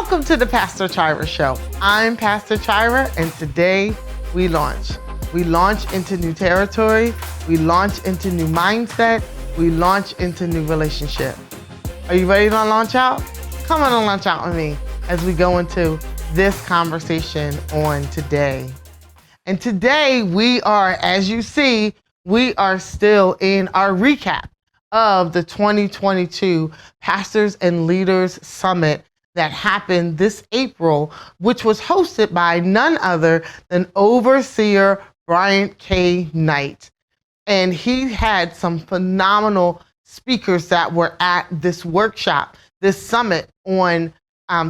Welcome to the Pastor Chira Show. I'm Pastor Chira, and today we launch. We launch into new territory. We launch into new mindset. We launch into new relationship. Are you ready to launch out? Come on and launch out with me as we go into this conversation on today. And today we are, as you see, we are still in our recap of the 2022 Pastors and Leaders Summit that happened this April, which was hosted by none other than Overseer Bryant K. Knight. And he had some phenomenal speakers that were at this workshop, this summit on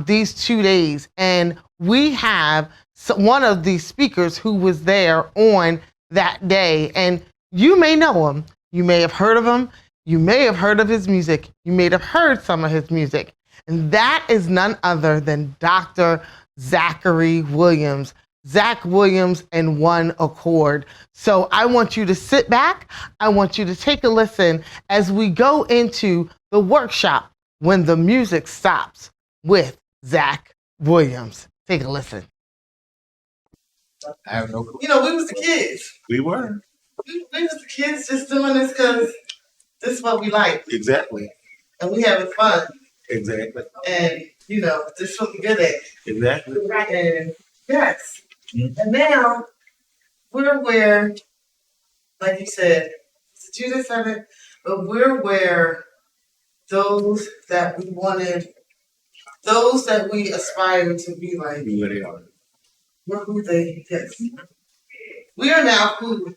these 2 days. And we have one of these speakers who was there on that day. And you may know him. You may have heard of him. You may have heard of his music. You may have heard some of his music. And that is none other than Dr. Zak Williams. Zak Williams in One Accord. So I want you to sit back. I want you to take a listen as we go into the workshop When the Music Stops with Zak Williams. Take a listen. I have no clue. You know, we was the kids. We were. We was the kids just doing this because this is what we like. Exactly. And we having fun. Exactly. And, you know, this is what we good at. Exactly. And yes. Mm-hmm. And now we're where, like you said, did you just have it? But we're where those that we wanted, those that we aspire to be like, Where they are. we're who they, yes. We are now who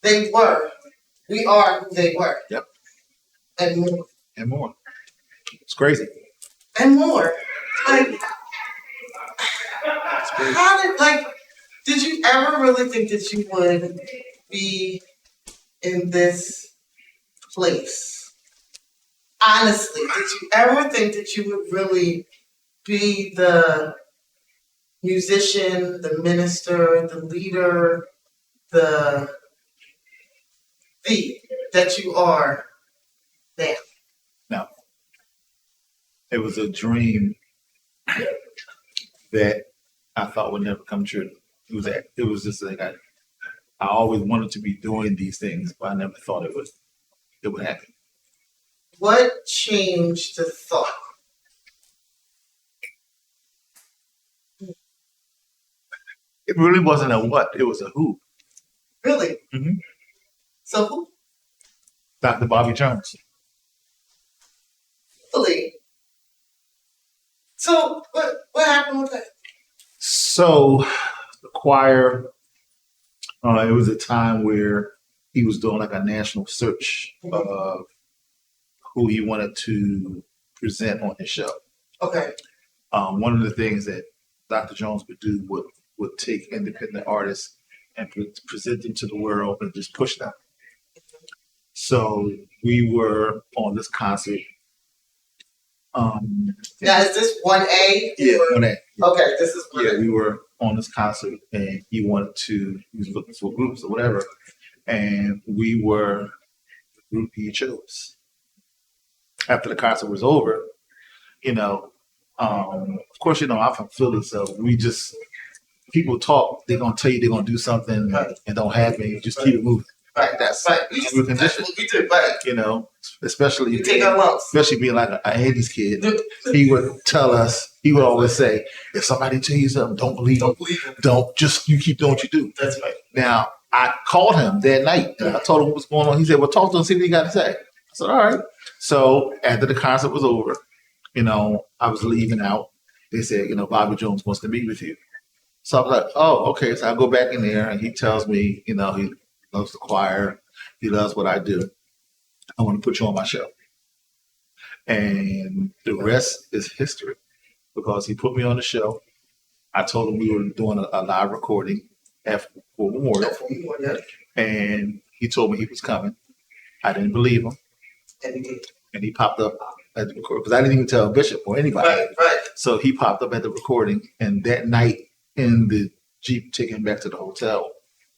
they were. We are who they were. Yep. And more. And more. It's crazy. And more. Like, It's crazy. did you ever really think that you would be in this place? Honestly, did you ever think that you would really be the musician, the minister, the leader, the that you are now? No. It was a dream that I thought would never come true. It was just like I always wanted to be doing these things, but I never thought it would happen. What changed the thought? It really wasn't a what, it was a who. Really? Mm-hmm. So who? Dr. Bobby Jones. Really? So what happened with that? So the choir, it was a time where he was doing like a national search of who he wanted to present on his show. Okay. One of the things that Dr. Jones would do would take independent artists and present them to the world and just push them. So we were on this concert. Now is this 1A? Yeah, 1A. Okay, this is 1A. Yeah, we were on this concert and he was looking for groups or whatever. And we were the group he chose. After the concert was over, of course, I'm from Philly, so people talk, they're going to tell you they're going to do something and don't happen. You just keep it moving. Right. That's right. condition. That's what we do, right. Especially You take our lumps. especially being like an Andy's kid, he would tell us, he would always say, if somebody tells you something, don't believe them. You keep doing what you do. That's right. Now, I called him that night and I told him what was going on. He said, well, talk to him, see what he got to say. I said, all right. So after the concert was over, I was leaving out. They said, Bobby Jones wants to meet with you. So I was like, oh, okay. So I go back in there and he tells me, he loves the choir. He loves what I do. I want to put you on my show. And the rest is history because he put me on the show. I told him we were doing a live recording for Memorial. And he told me he was coming. I didn't believe him. And he popped up at the recording because I didn't even tell Bishop or anybody. Right. So he popped up at the recording. And that night in the Jeep taking him back to the hotel,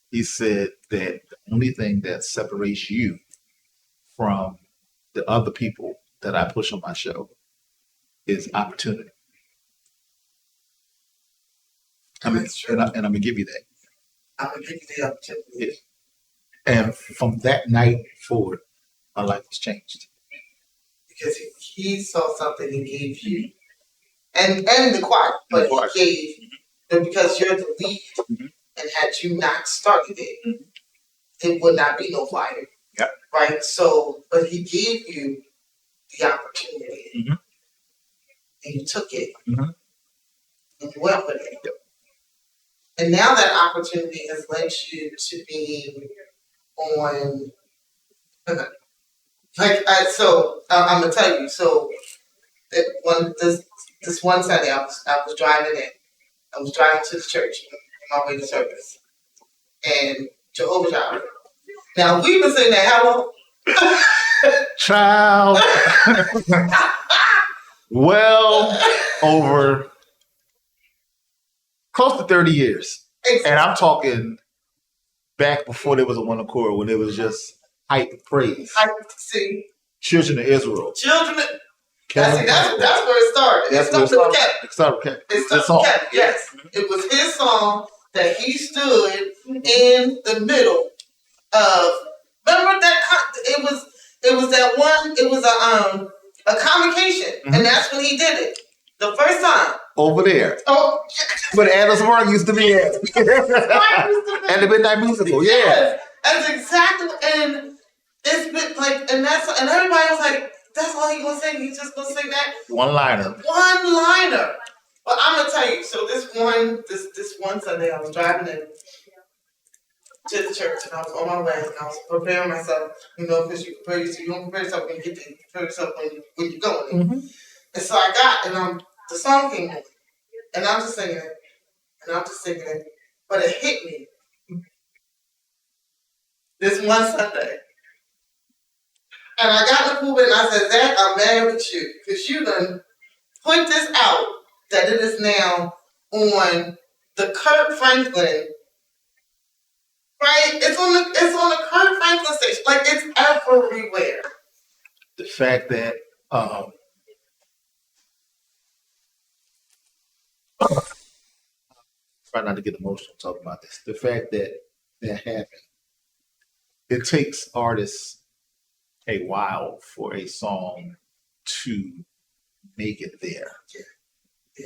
he said that the only thing that separates you from the other people that I push on my show is opportunity. And I'm going to give you that. I'm going to give you the opportunity. Yeah. And from that night forward, my life was changed. Because he saw something and gave you, and the choir, but he gave, because you're the lead, and had you not started it, it would not be no choir. Yep. Right? So, but he gave you the opportunity, and you took it, and you went with it. Yep. And now that opportunity has led you to be on, I'm gonna tell you. So, this one Sunday, I was driving in. I was driving to the church on my way to service, and Jehovah Jireh. Now we've been saying that how long? Child. Well over close to 30 years. Exactly. And I'm talking back before there was a one accord, when it was just hype praise. See. Children of Israel. That's where it started. It started with Kevin. It started with Kevin. It started with Kevin, yes. It was his song that he stood in the middle of. Remember that? It was that one. It was a convocation, and that's when he did it the first time. Over there. Oh, but Adam's Mark used to be at. And the Midnight Musical, yes. That's exactly, and it's been like, and everybody was like, that's all he gonna sing. He's just gonna sing that one liner. But I'm gonna tell you. So this one Sunday, I was driving in to the church, and I was on my way, and I was preparing myself. Because you don't prepare yourself when you get there. You prepare yourself when you're going. And so I got, the song came on, and I'm just singing it, but it hit me. This one Sunday. And I got in the pulpit and I said, Zach, I'm mad with you because you done put this out that it is now on the Kirk Franklin, right? It's on the Kirk Franklin station. Like, it's everywhere. The fact that try not to get emotional talking about this. The fact that happened. It takes artists a while for a song to make it there. Yeah.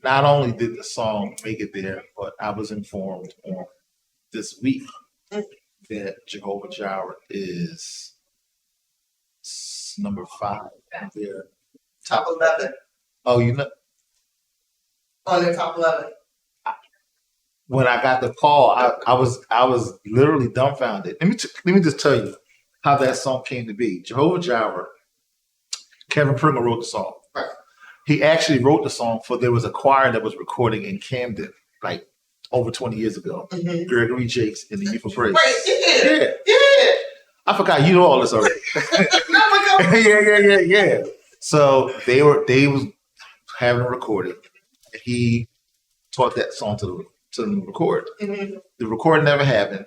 Not only did the song make it there, but I was informed on this week that Jehovah Jireh is number 5 on their top 11. Oh, you know, on their top 11. When I got the call, I was literally dumbfounded. Let me just tell you how that song came to be. Jehovah Jireh, Kevin Pringle wrote the song. Right. He actually wrote the song there was a choir that was recording in Camden, like over 20 years ago. Gregory Jakes in the Youth of Praise. Right, yeah. I forgot, you know all this already. Yeah. So they was having a recording. He taught that song to them record. The recording never happened.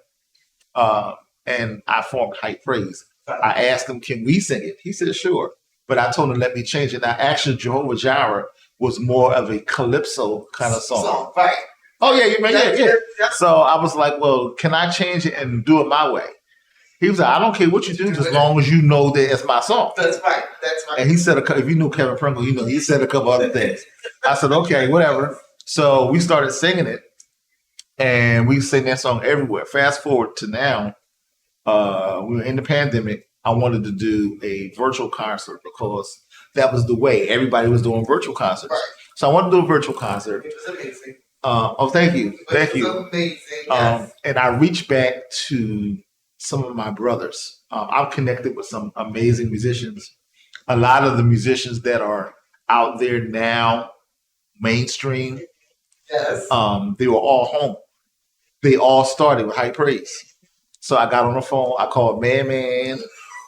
And I formed Hype Praise. I asked him, can we sing it? He said, sure. But I told him, let me change it. Now, actually, Jehovah Jireh was more of a calypso kind of song. Right. Oh, yeah. So I was like, well, can I change it and do it my way? He was like, I don't care what you do, just as long as you know that it's my song. That's right. And he said, if you knew Kevin Pringle, he said a couple other things. I said, okay, whatever. So we started singing it, and we sing that song everywhere. Fast forward to now, we were in the pandemic. I wanted to do a virtual concert because that was the way. Everybody was doing virtual concerts. Right. So I wanted to do a virtual concert. It was amazing. Thank you. It was amazing, yes. And I reached back to some of my brothers. I'm connected with some amazing musicians. A lot of the musicians that are out there now, mainstream, yes. They were all home. They all started with High Praise. So I got on the phone. I called Man,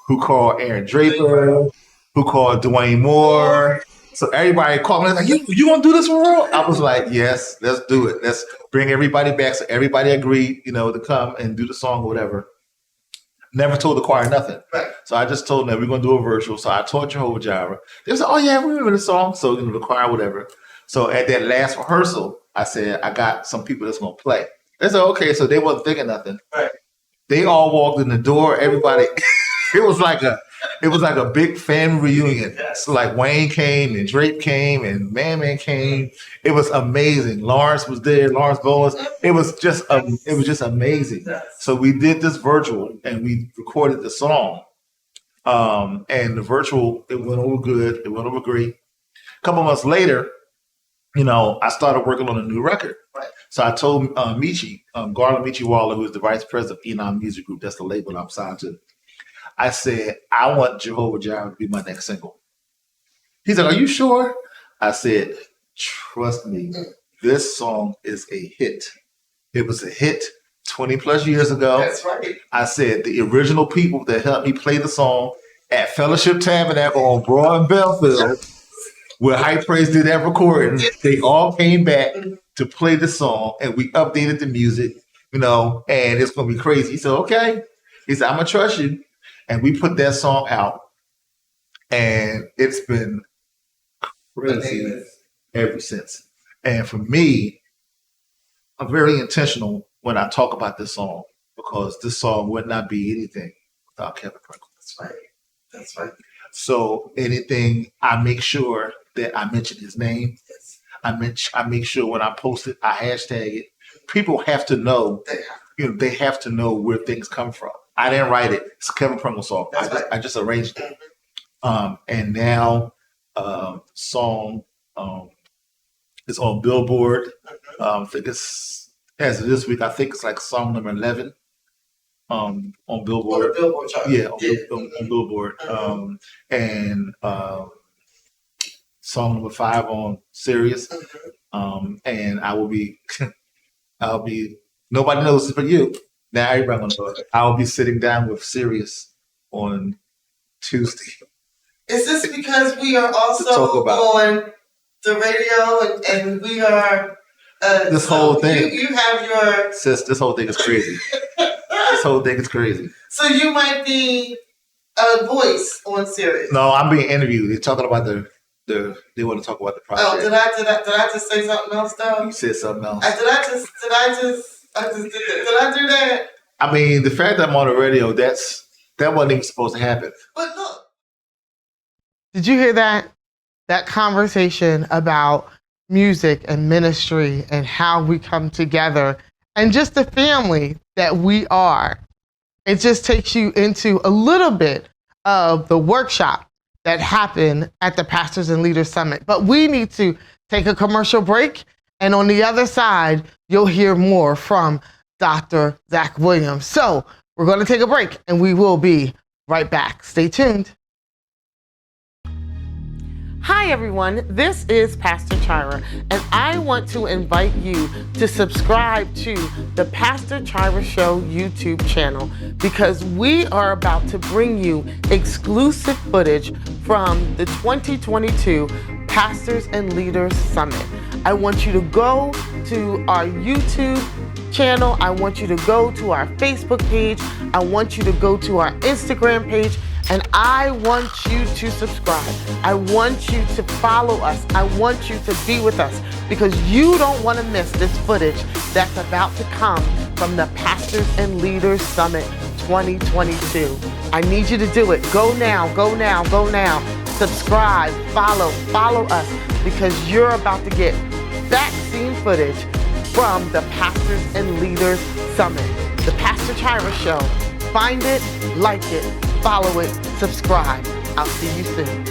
who called Aaron Draper, who called Dwayne Moore. So everybody called me like, you want to do this for real? I was like, yes, let's do it. Let's bring everybody back. So everybody agreed, to come and do the song or whatever. Never told the choir nothing. Right. So I just told them we're going to do a virtual. So I taught Jehovah Jireh. They said, oh, yeah, we remember the song. So, the choir, whatever. So at that last rehearsal, I said, I got some people that's going to play. They said, okay. So they wasn't thinking nothing. Right. They all walked in the door. Everybody, it was like a big family reunion. So like Wayne came and Drake came and Man came. It was amazing. Lawrence was there. Lawrence Bowens. It was just amazing. So we did this virtual and we recorded the song. And the virtual, it went over good. It went over great. A couple months later, I started working on a new record. Right. So I told Michi, Garland Michi Waller, who is the vice president of Enon Music Group, that's the label I'm signed to. I said, I want Jehovah Jireh to be my next single. He said, are you sure? I said, trust me, this song is a hit. It was a hit 20 plus years ago. That's right. I said, the original people that helped me play the song at Fellowship Tabernacle on Broad and Belfield, where High Praise did that recording, they all came back to play the song, and we updated the music, and it's going to be crazy. He said, okay. He said, I'm going to trust you. And we put that song out, and it's been crazy ever since. And for me, I'm very intentional when I talk about this song, because this song would not be anything without Kevin Pringle. That's right. That's right. So anything, I make sure that I mention his name. Yes. I make sure when I post it, I hashtag it. People have to know, they have to know where things come from. I didn't write it. It's a Kevin Pringle song. I just arranged it. And now song is on Billboard. I think it's, as of this week, I think it's like song number 11 on Billboard. On the Billboard chart. Yeah, on Billboard. And song number 5 on Sirius. And I'll be, nobody knows it but you. Now everybody gonna know it. I'll be sitting down with Sirius on Tuesday. Is this because we are also on the radio and we are this whole thing? You have your sis. This whole thing is crazy. This whole thing is crazy. So you might be a voice on Sirius. No, I'm being interviewed. They're talking about they want to talk about the project. Oh, did I just say something else though? You said something else. Did I do that? I mean, the fact that I'm on the radio, that wasn't even supposed to happen. But look. Did you hear that? That conversation about music and ministry and how we come together and just the family that we are. It just takes you into a little bit of the workshop that happened at the Pastors and Leaders Summit. But we need to take a commercial break. And on the other side, you'll hear more from Dr. Zak Williams. So we're going to take a break and we will be right back. Stay tuned. Hi, everyone. This is Pastor Chira, and I want to invite you to subscribe to the Pastor Chira Show YouTube channel, because we are about to bring you exclusive footage from the 2022 Pastors and Leaders Summit. I want you to go to our YouTube channel. I want you to go to our Facebook page. I want you to go to our Instagram page. And I want you to subscribe. I want you to follow us. I want you to be with us, because you don't want to miss this footage that's about to come from the Pastors and Leaders Summit 2022. I need you to do it. Go now, go now, go now. Subscribe, follow us, because you're about to get vaccine footage from the Pastors and Leaders Summit. The Pastor Chira Show. Find it, like it, follow it, subscribe. I'll see you soon.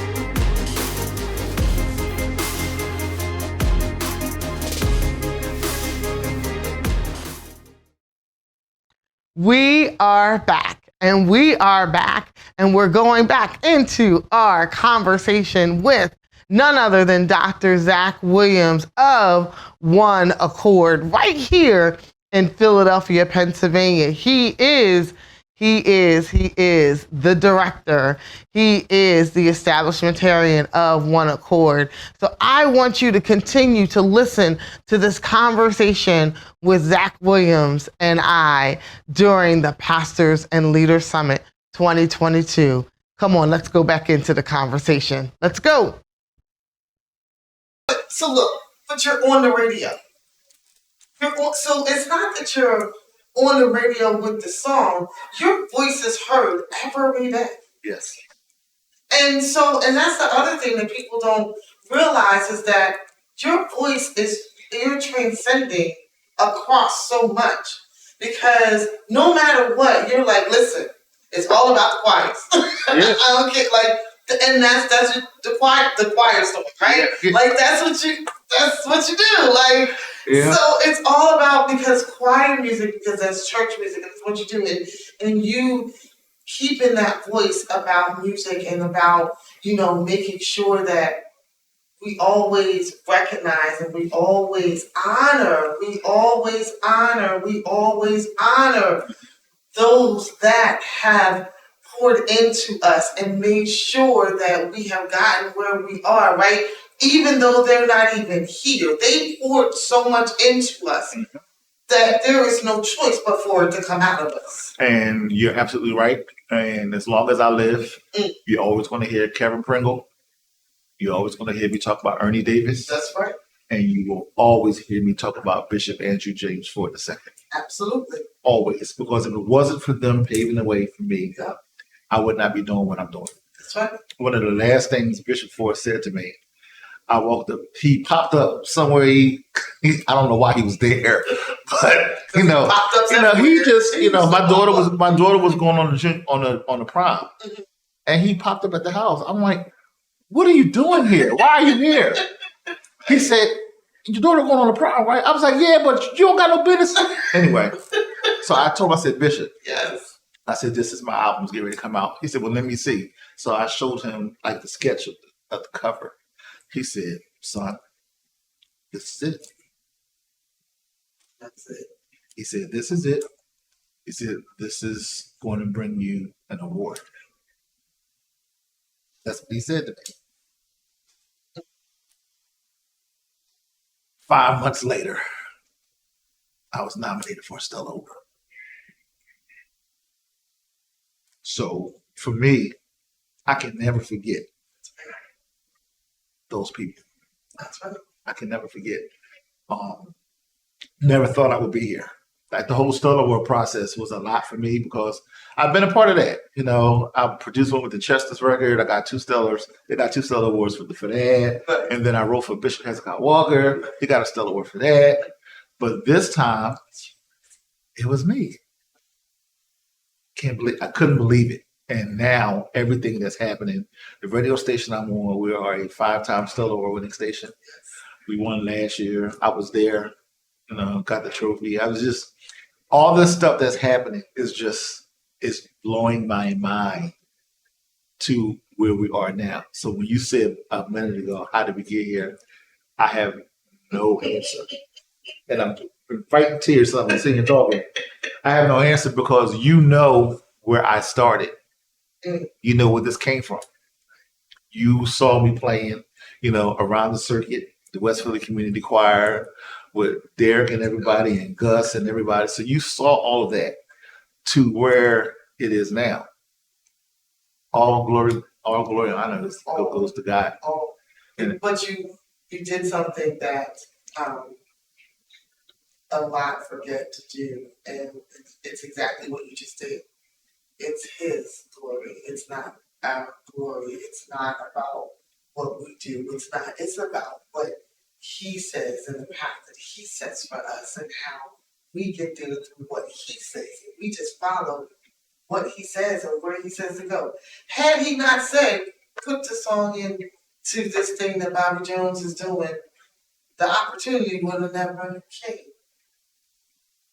We are back, and we're going back into our conversation with none other than Dr. Zak Williams of One Accord right here in Philadelphia, Pennsylvania. He is the director. He is the establishmentarian of One Accord. So I want you to continue to listen to this conversation with Zak Williams and I during the Pastors and Leaders Summit 2022. Come on, let's go back into the conversation. Let's go. So look, but you're on the radio. So it's not that you're on the radio with the song. Your voice is heard every day. Yes. And that's the other thing that people don't realize is that your voice you're transcending across so much. Because no matter what, you're like, listen, it's all about the choirs. Yes. I don't get and that's what the choir's doing, right? Yeah. Like that's what you do. Like so it's all about because choir music, because that's church music, that's what you do, and you keeping that voice about music and about, making sure that we always recognize and we always honor those that have poured into us and made sure that we have gotten where we are, right? Even though they're not even here. They poured so much into us that there is no choice but for it to come out of us. And you're absolutely right. And as long as I live, you're always going to hear Kevin Pringle. You're always going to hear me talk about Ernie Davis. That's right. And you will always hear me talk about Bishop Andrew James Ford II. Absolutely. Always. Because if it wasn't for them paving the way for me, I would not be doing what I'm doing. That's right. One of the last things Bishop Ford said to me, I walked up, he popped up somewhere, I don't know why he was there, but he just, my daughter was going on the prom, and he popped up at the house. I'm like, what are you doing here? Why are you here? He said, your daughter going on the prom, right? I was like, yeah, but you don't got no business. Anyway, so I told him, I said, Bishop, yes. I said, this is my album's getting ready to come out. He said, well, let me see. So I showed him like the sketch of the cover. He said, son, this is it. That's it. He said, this is it. He said, this is going to bring you an award. That's what he said to me. 5 months later, I was nominated for a Stellar Award. So for me, I can never forget those people. That's right. I can never forget. Never thought I would be here. Like the whole Stellar Award process was a lot for me because I've been a part of that. I produced one with the Chester's record. I got 2 Stellars. They got 2 Stellar Awards for that. And then I wrote for Bishop Hezekiah Walker. He got a Stellar Award for that. But this time, it was me. I couldn't believe it. And now everything that's happening, the radio station I'm on, we are a 5-time Stellar Award winning station. We won last year. I was there, got the trophy. I was just, all this stuff that's happening is blowing my mind to where we are now. So when you said a minute ago, how did we get here? I have no answer. And I'm fighting tears, so I'm sitting here talking. I have no answer because where I started. You know where this came from. You saw me playing, around the circuit, the West Philly Community Choir with Derek and everybody and Gus and everybody. So you saw all of that to where it is now. All glory and honor goes to God. But you did something that a lot forget to do, and it's exactly what you just did. It's His glory. It's not our glory. It's not about what we do. It's about what He says and the path that He sets for us and how we get there through what He says. We just follow what He says and where He says to go. Had He not said, put the song in to this thing that Bobby Jones is doing, the opportunity would have never came.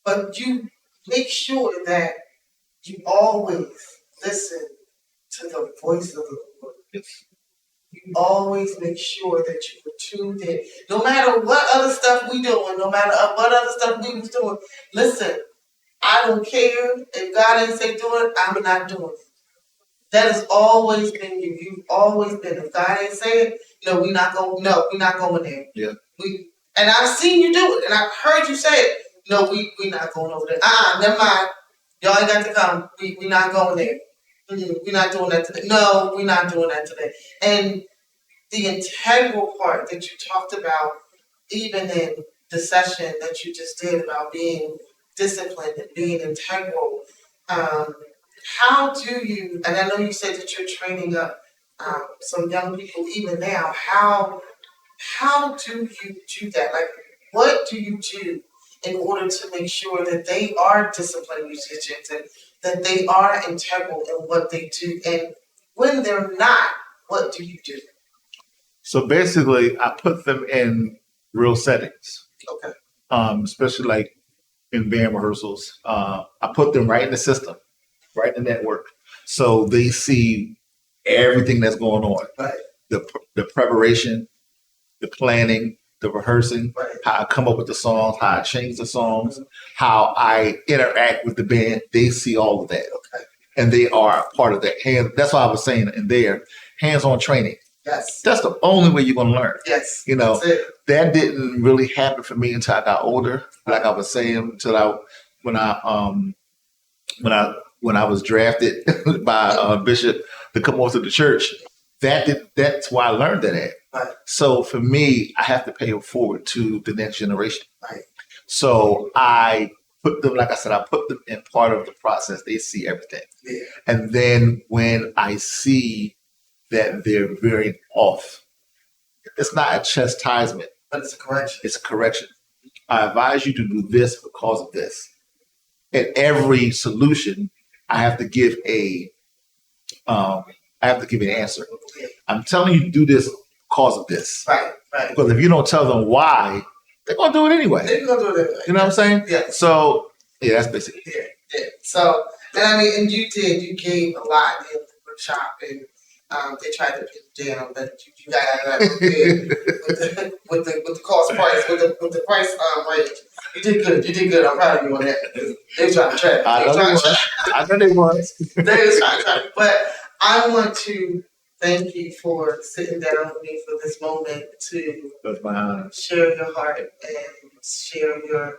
But you make sure that you always listen to the voice of the Lord. You always make sure that you are tuned in. No matter what other stuff we doing, no matter what other stuff we was doing, listen, I don't care. If God didn't say do it, I'm not doing it. That has always been you. You've always been. If God didn't say it, we're not going there. Yeah. And I've seen you do it, and I've heard you say it. No, we're not going over there. Never mind. Y'all ain't got to come. We're not going there. We're not doing that today. No, we're not doing that today. And the integral part that you talked about, even in the session that you just did about being disciplined and being integral, how do you, and I know you said that you're training up some young people even now, how do you do that? Like, what do you do in order to make sure that they are disciplined musicians and that they are integral in what they do? And when they're not, what do you do? So basically, I put them in real settings, Okay. especially like in band rehearsals. I put them right in the system, right in the network, so they see everything that's going on. Right. The preparation, the planning, the rehearsing, Right. how I come up with the songs, how I change the songs, how I interact with the band. They see all of that. Okay. And they are a part of that. That's why I was saying in there, hands-on training. Yes. That's the only way you're going to learn. Yes. You know, That's it. that didn't really happen for me until I got older. Like I was saying, when I was drafted by Bishop to come over to the church. That's why I learned that at. Right. So for me, I have to pay it forward to the next generation. Right. So I put them, like I said, I put them in part of the process. They see everything. Yeah. And then when I see that they're veering off, it's not a chastisement. But it's a correction. It's a correction. I advise you to do this because of this. In every solution, I have to give an answer. I'm telling you to do this because of this. Right. Right. Because if you don't tell them why, they're gonna do it anyway. They're gonna do it anyway. You know what I'm saying? Yeah. So yeah, that's basically it. Yeah. So, and I mean, and you gave a lot in the workshop, and they tried to pin you down, but you got out of that with the cost price, with the price range. You did good. You did good. I'm proud of you on that. They were trying to track. I know they was. They were trying to track. But I want to thank you for sitting down with me for this moment to That's my honor. share your heart and share your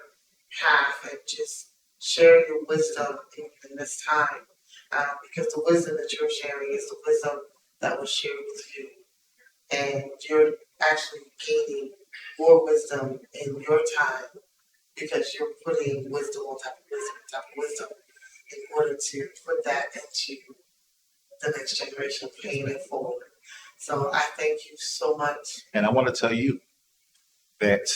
path and just share your wisdom in this time. Because the wisdom that you're sharing is the wisdom that was shared with you. And you're actually gaining more wisdom in your time because you're putting wisdom on top of wisdom in order to put that into the next generation, paying it forward. So I thank you so much. And I want to tell you that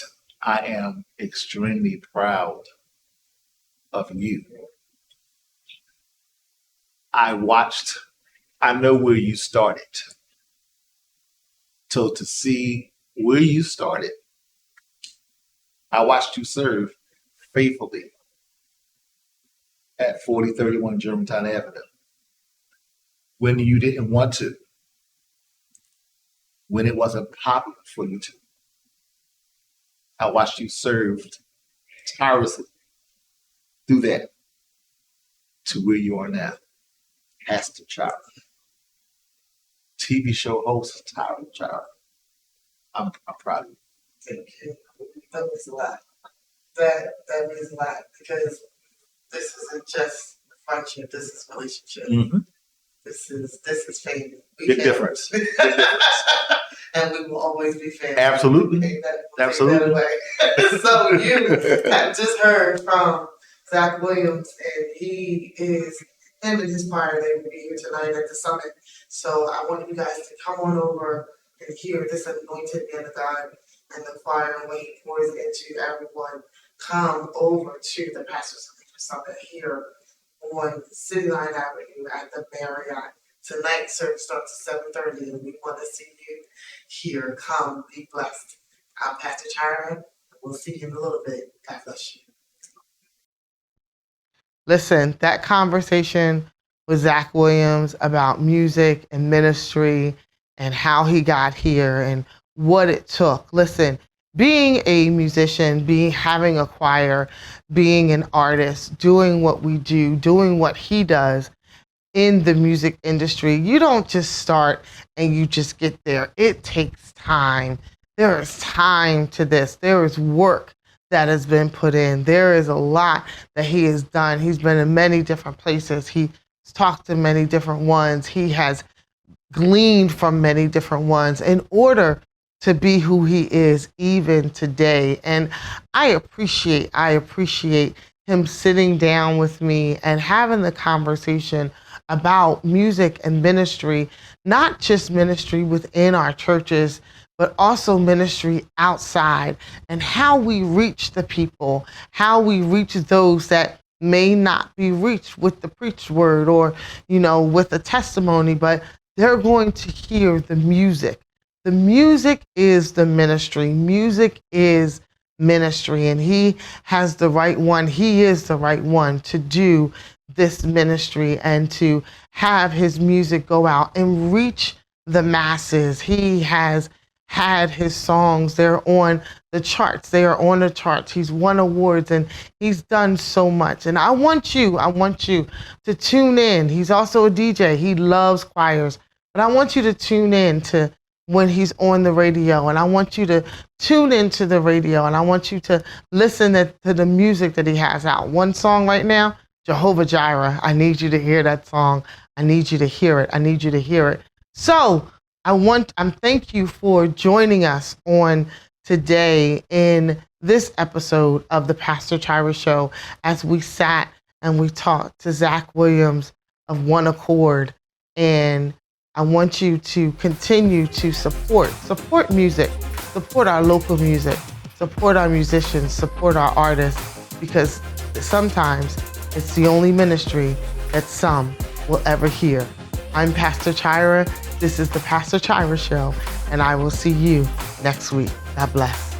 I am extremely proud of you. I know where you started. So to see where you started, I watched you serve faithfully at 4031 Germantown Avenue when you didn't want to, when it wasn't popular for you to. I watched you serve tirelessly through that to where you are now. Pastor Chira, TV show host Chira. I'm proud of you. Thank you. That means a lot. That means a lot because this isn't just friendship. This is relationship. Mm-hmm. This is family. Big difference. And we will always be family. Absolutely. Absolutely. So you have just heard from Zak Williams, and him and his choir, they will be here tonight at the summit. So I want you guys to come on over and hear this anointed man of God and the choir and what he pours into everyone. Come over to the Pastor's Summit here on City Line Avenue at the Marriott. Tonight, service starts at 7:30, and we want to see you here. Come, be blessed. I'm Pastor Chira. We'll see you in a little bit. God bless you. Listen, that conversation with Zak Williams about music and ministry and how he got here and what it took. Listen, being a musician, having a choir, being an artist, doing what we do, doing what he does in the music industry, you don't just start and you just get there. It takes time. There is time to this. There is work that has been put in. There is a lot that he has done. He's been in many different places. He's talked to many different ones. He has gleaned from many different ones in order to be who he is even today. And I appreciate him sitting down with me and having the conversation about music and ministry, not just ministry within our churches, but also ministry outside, and how we reach the people, how we reach those that may not be reached with the preached word or, with a testimony, but they're going to hear the music. The music is the ministry. Music is ministry, and he has the right one. He is the right one to do this ministry and to have his music go out and reach the masses. He has had his songs. They're on the charts. They are on the charts. He's won awards and he's done so much. And I want you to tune in. He's also a DJ. He loves choirs. But I want you to tune in to when he's on the radio. And I want you to tune into the radio. And I want you to listen to the music that he has out. One song right now, Jehovah Jireh. I need you to hear that song. I need you to hear it. I need you to hear it. So thank you for joining us on today in this episode of the Pastor Chira Show as we sat and we talked to Zak Williams of One Accord. And I want you to continue to support music, support our local music, support our musicians, support our artists, because sometimes it's the only ministry that some will ever hear. I'm Pastor Chira. This is the Pastor Chira Show, and I will see you next week. God bless.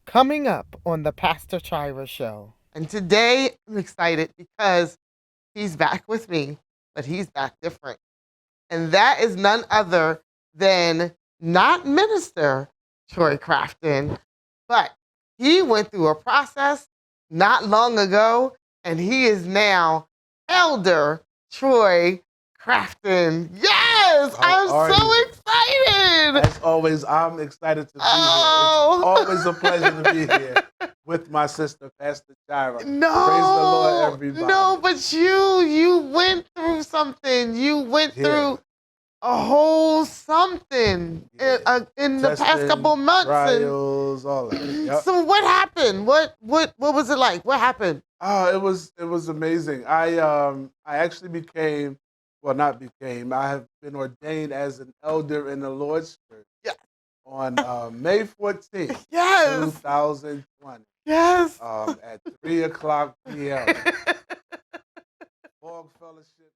Coming up on the Pastor Chira Show. And today I'm excited because he's back with me, but he's back different. And that is none other than not Minister Troy Crafton, but he went through a process not long ago, and he is now Elder Troy Crafton. Yes, I'm so excited. As always, I'm excited to be here. It's always a pleasure to be here with my sister, Pastor Chira. No, praise the Lord, everybody. No, but you went through something. You went through a whole something in the past couple months. Trials, all that. Yep. So what happened? What was it like? What happened? Oh, it was amazing. I actually I have been ordained as an elder in the Lord's Church on May 14th, 2020. Yes. At 3:00 p.m. Fog Fellowship.